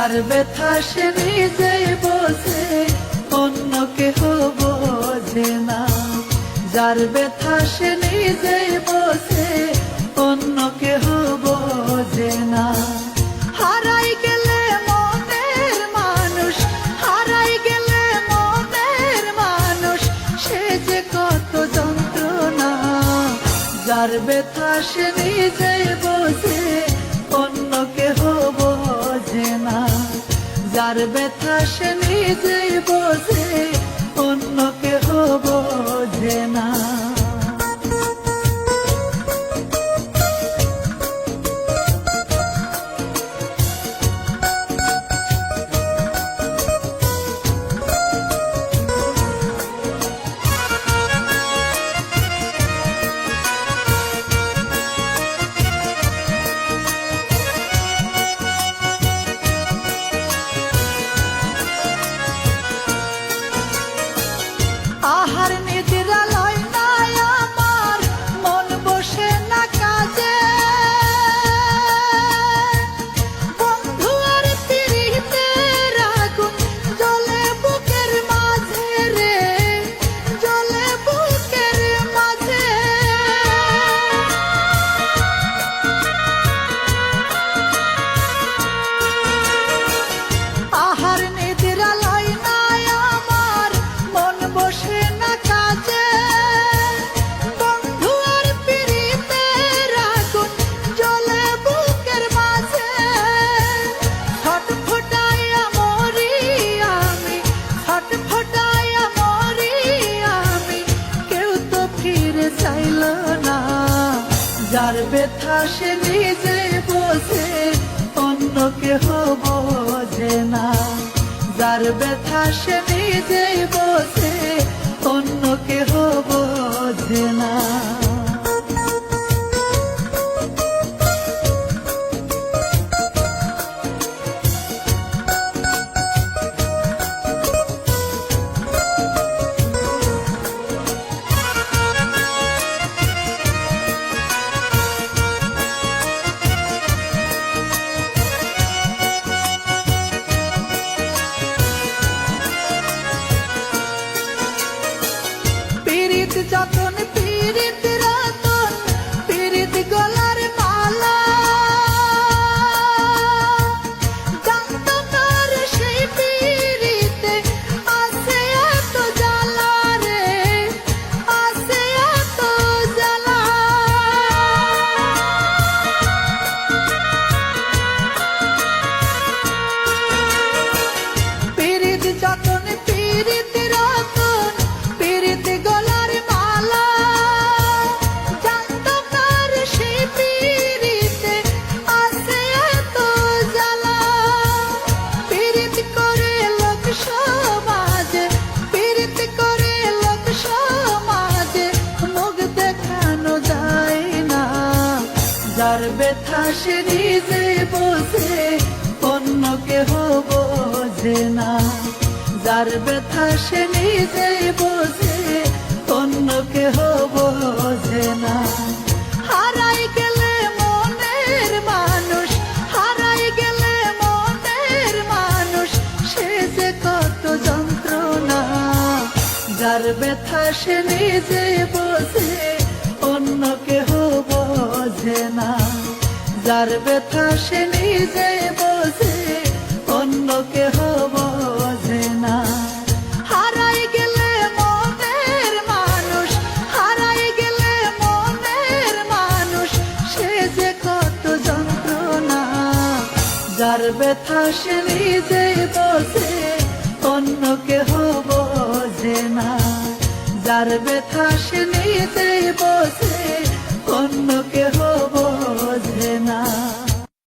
যার ব্যথা সে নিজেই বোঝে, অন্য কেহ বোঝে না। যার ব্যথা সে নিজেই বোঝে, অন্য কেহ বোঝে না। হারাই গেলে মনের মানুষ, হারাই গেলে মনের মানুষ, সে যে কত যন্ত্রণা। যার ব্যথা সে নিজেই বোঝে, অন্য কেহ বোঝে না। যার ব্যথা সে নিজেই বোঝে, অন্য কেহ বোঝে না। আহার নিদ্রা লয় না আমার, মন বসে না কাজে। বন্ধু আর পিরিতের আগুন জ্বলে বুকের মাঝে রে, জ্বলে বুকের মাঝে। আহার নিদ্রা লয় না আমার, মন বসে না কাজে। বন্ধু আর পিরিতের আগুন জ্বলে বুকের মাঝে। ছটফটাইয়া মরি আমি, ছটফটাইয়া মরি আমি, কেউ তো ফিরে চাইল না। যার ব্যথা সে নিজে বোঝে, অন্য কেহ বোঝে না। যার ব্যথা সে নিজেই বোঝে, অন্য কেহ বোঝে না। পীড়িত যতন পীড়িত রতন, পীড়িত গলার মালা। জানতো তার সেই পীড়িতে আছে এত জ্বালা রে, আছে এত জ্বালা। পীড়িত যতন পীড়িত রতন, পীড়িত গলার মালা। জানতো তার সেই পীড়িতে আছে এত জ্বালা। পীড়িত করে লোক সমাজে, পীড়িত করে লোক সমাজে, মুখ দেখানো যায় না। যার ব্যথা সে নিজে বোঝে, অন্য কেহ বোঝে না। যার ব্যথা সে নিজেই বোঝে, অন্য কেহ বোঝে না। হারাই গেলে মনের মানুষ, হারাই গেলে মনের মানুষ, সে যে কত যন্ত্রণা। যার ব্যথা সে নিজেই বোঝে, অন্য কেহ বোঝে না। যার ব্যথা সে নিজেই বোঝে, অন্য কেহ বোঝে না। হারাই গেলে মনের মানুষ, হারাই গেলে মনের মানুষ, সে যে কত যন্ত্রণা। যার ব্যথা সে নিজেই বোঝে, অন্য কেহ বোঝে না। যার ব্যথা সে নিজেই বোঝে, অন্য কেহ বোঝে না।